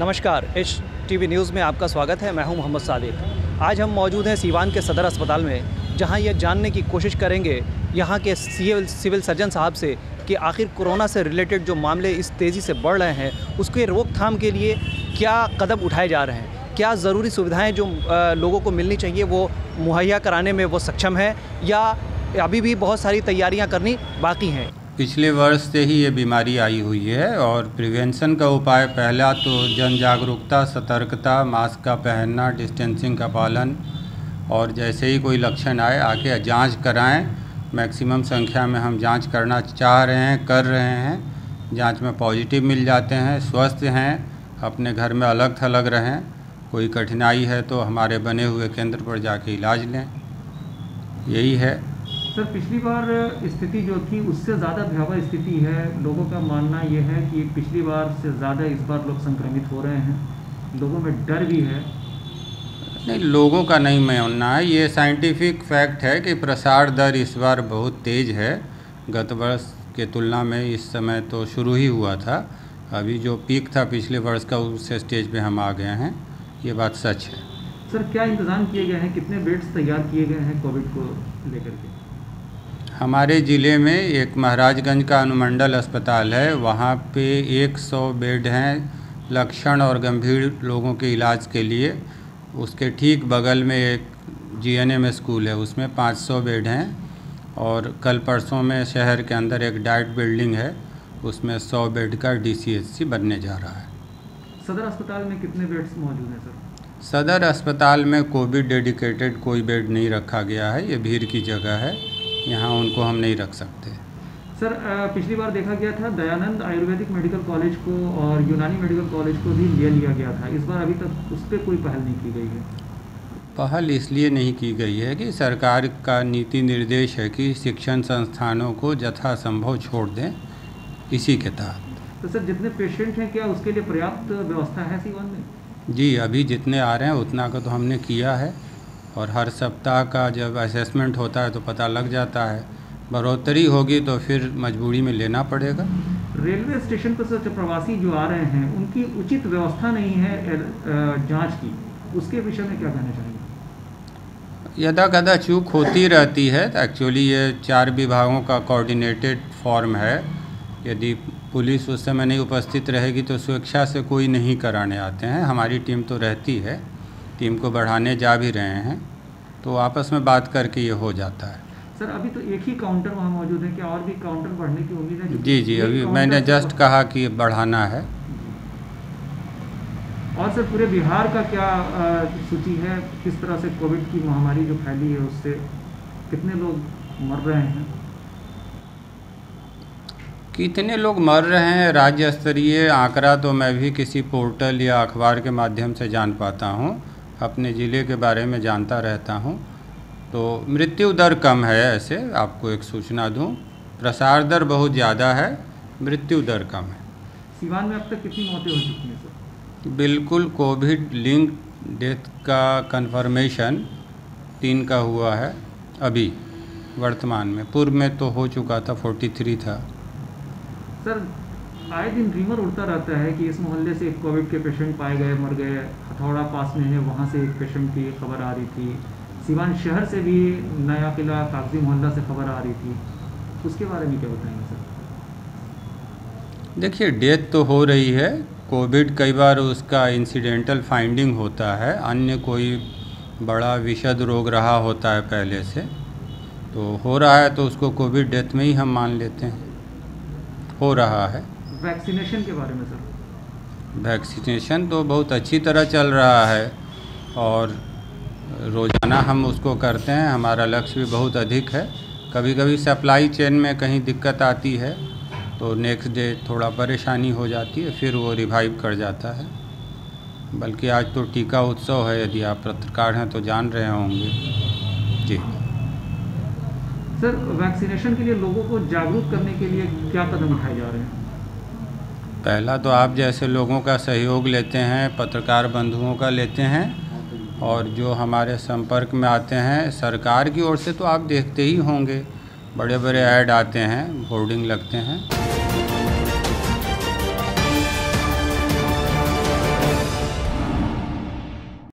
नमस्कार, HTV news में आपका स्वागत है। मैं हूं मोहम्मद सादिक। आज हम मौजूद हैं सीवान के सदर अस्पताल में, जहां ये जानने की कोशिश करेंगे यहां के सिविल सर्जन साहब से कि आखिर कोरोना से रिलेटेड जो मामले इस तेज़ी से बढ़ रहे हैं उसके रोकथाम के लिए क्या कदम उठाए जा रहे हैं, क्या ज़रूरी सुविधाएँ जो लोगों को मिलनी चाहिए वो मुहैया कराने में वो सक्षम है या अभी भी बहुत सारी तैयारियाँ करनी बाकी हैं। पिछले वर्ष से ही ये बीमारी आई हुई है और प्रिवेंशन का उपाय पहला तो जन जागरूकता, सतर्कता, मास्क का पहनना, डिस्टेंसिंग का पालन और जैसे ही कोई लक्षण आए आके जांच कराएं। मैक्सिमम संख्या में हम जांच करना चाह रहे हैं, कर रहे हैं। जांच में पॉजिटिव मिल जाते हैं, स्वस्थ हैं, अपने घर में अलग थलग रहें। कोई कठिनाई है तो हमारे बने हुए केंद्र पर जाके इलाज लें, यही है। सर, पिछली बार स्थिति जो थी उससे ज़्यादा भयावह स्थिति है। लोगों का मानना ये है कि पिछली बार से ज़्यादा इस बार लोग संक्रमित हो रहे हैं, लोगों में डर भी है। नहीं, लोगों का नहीं मानना है, ये साइंटिफिक फैक्ट है कि प्रसार दर इस बार बहुत तेज़ है। गत वर्ष के तुलना में इस समय तो शुरू ही हुआ था, अभी जो पीक था पिछले वर्ष का उस स्टेज पे हम आ गए हैं, ये बात सच है। सर, क्या इंतज़ाम किए गए हैं, कितने बेड्स तैयार किए गए हैं कोविड को लेकर के? हमारे ज़िले में एक महाराजगंज का अनुमंडल अस्पताल है, वहाँ पे 100 बेड हैं लक्षण और गंभीर लोगों के इलाज के लिए। उसके ठीक बगल में एक GNM स्कूल है, उसमें 500 बेड हैं। और कल परसों में शहर के अंदर एक डाइट बिल्डिंग है, उसमें 100 बेड का DCHC बनने जा रहा है। सदर अस्पताल में कितने बेड्स मौजूद हैं सर? सदर अस्पताल में कोविड डेडिकेटेड कोई बेड नहीं रखा गया है, ये भीड़ की जगह है, यहाँ उनको हम नहीं रख सकते। सर, पिछली बार देखा गया था दयानंद आयुर्वेदिक मेडिकल कॉलेज को और यूनानी मेडिकल कॉलेज को भी ले लिया गया था। इस बार अभी तक उस पर कोई पहल नहीं की गई है। पहल इसलिए नहीं की गई है कि सरकार का नीति निर्देश है कि शिक्षण संस्थानों को यथासंभव छोड़ दें, इसी के तहत। तो सर, जितने पेशेंट हैं क्या उसके लिए पर्याप्त व्यवस्था है सीवान में? जी, अभी जितने आ रहे हैं उतना का तो हमने किया है और हर सप्ताह का जब असेसमेंट होता है तो पता लग जाता है। बढ़ोतरी होगी तो फिर मजबूरी में लेना पड़ेगा। रेलवे स्टेशन पर सर प्रवासी जो आ रहे हैं उनकी उचित व्यवस्था नहीं है जांच की, उसके विषय में क्या कहना चाहेंगे? यदा कदा चूक होती रहती है। एक्चुअली ये 4 विभागों का कोऑर्डिनेटेड फॉर्म है। यदि पुलिस उस समय नहीं उपस्थित रहेगी तो स्वेच्छा से कोई नहीं कराने आते हैं। हमारी टीम तो रहती है, टीम को बढ़ाने जा भी रहे हैं, तो आपस में बात करके ये हो जाता है। सर, अभी तो एक ही काउंटर वहाँ मौजूद है, क्या और भी काउंटर बढ़ने की उम्मीद है? जी, अभी मैंने जस्ट कहा कि बढ़ाना है। और सर, पूरे बिहार का क्या सूची है, किस तरह से कोविड की महामारी जो फैली है उससे कितने लोग मर रहे हैं? कितने लोग मर रहे हैं राज्य स्तरीय आंकड़ा तो मैं भी किसी पोर्टल या अखबार के माध्यम से जान पाता हूँ, अपने ज़िले के बारे में जानता रहता हूँ। तो मृत्यु दर कम है, ऐसे आपको एक सूचना दूँ। प्रसार दर बहुत ज़्यादा है, मृत्यु दर कम है। सीवान में अब तक कितनी मौतें हो चुकी हैं सर? बिल्कुल, कोविड लिंक डेथ का कन्फर्मेशन 3 का हुआ है अभी वर्तमान में। पूर्व में तो हो चुका था, 43 था। सर, आए दिन रीमर उड़ता रहता है कि इस मोहल्ले से एक कोविड के पेशेंट पाए गए, मर गए। हथौड़ा पास में है, वहाँ से एक पेशेंट की खबर आ रही थी। सीवान शहर से भी नया किला कागजी मोहल्ला से खबर आ रही थी, उसके बारे में क्या बताएंगे सर? देखिए, डेथ तो हो रही है। कोविड कई बार उसका इंसिडेंटल फाइंडिंग होता है, अन्य कोई बड़ा विषद रोग रहा होता है पहले से, तो हो रहा है तो उसको कोविड डेथ में ही हम मान लेते हैं, हो रहा है। वैक्सीनेशन के बारे में सर? वैक्सीनेशन तो बहुत अच्छी तरह चल रहा है और रोज़ाना हम उसको करते हैं। हमारा लक्ष्य भी बहुत अधिक है। कभी कभी सप्लाई चेन में कहीं दिक्कत आती है तो नेक्स्ट डे थोड़ा परेशानी हो जाती है, फिर वो रिवाइव कर जाता है। बल्कि आज तो टीका उत्सव है, यदि आप पत्रकार हैं तो जान रहे होंगे। जी सर, वैक्सीनेशन के लिए लोगों को जागरूक करने के लिए क्या कदम उठाए जा रहे हैं? पहला तो आप जैसे लोगों का सहयोग लेते हैं, पत्रकार बंधुओं का लेते हैं, और जो हमारे संपर्क में आते हैं सरकार की ओर से तो आप देखते ही होंगे, बड़े बड़े ऐड आते हैं, होर्डिंग लगते हैं।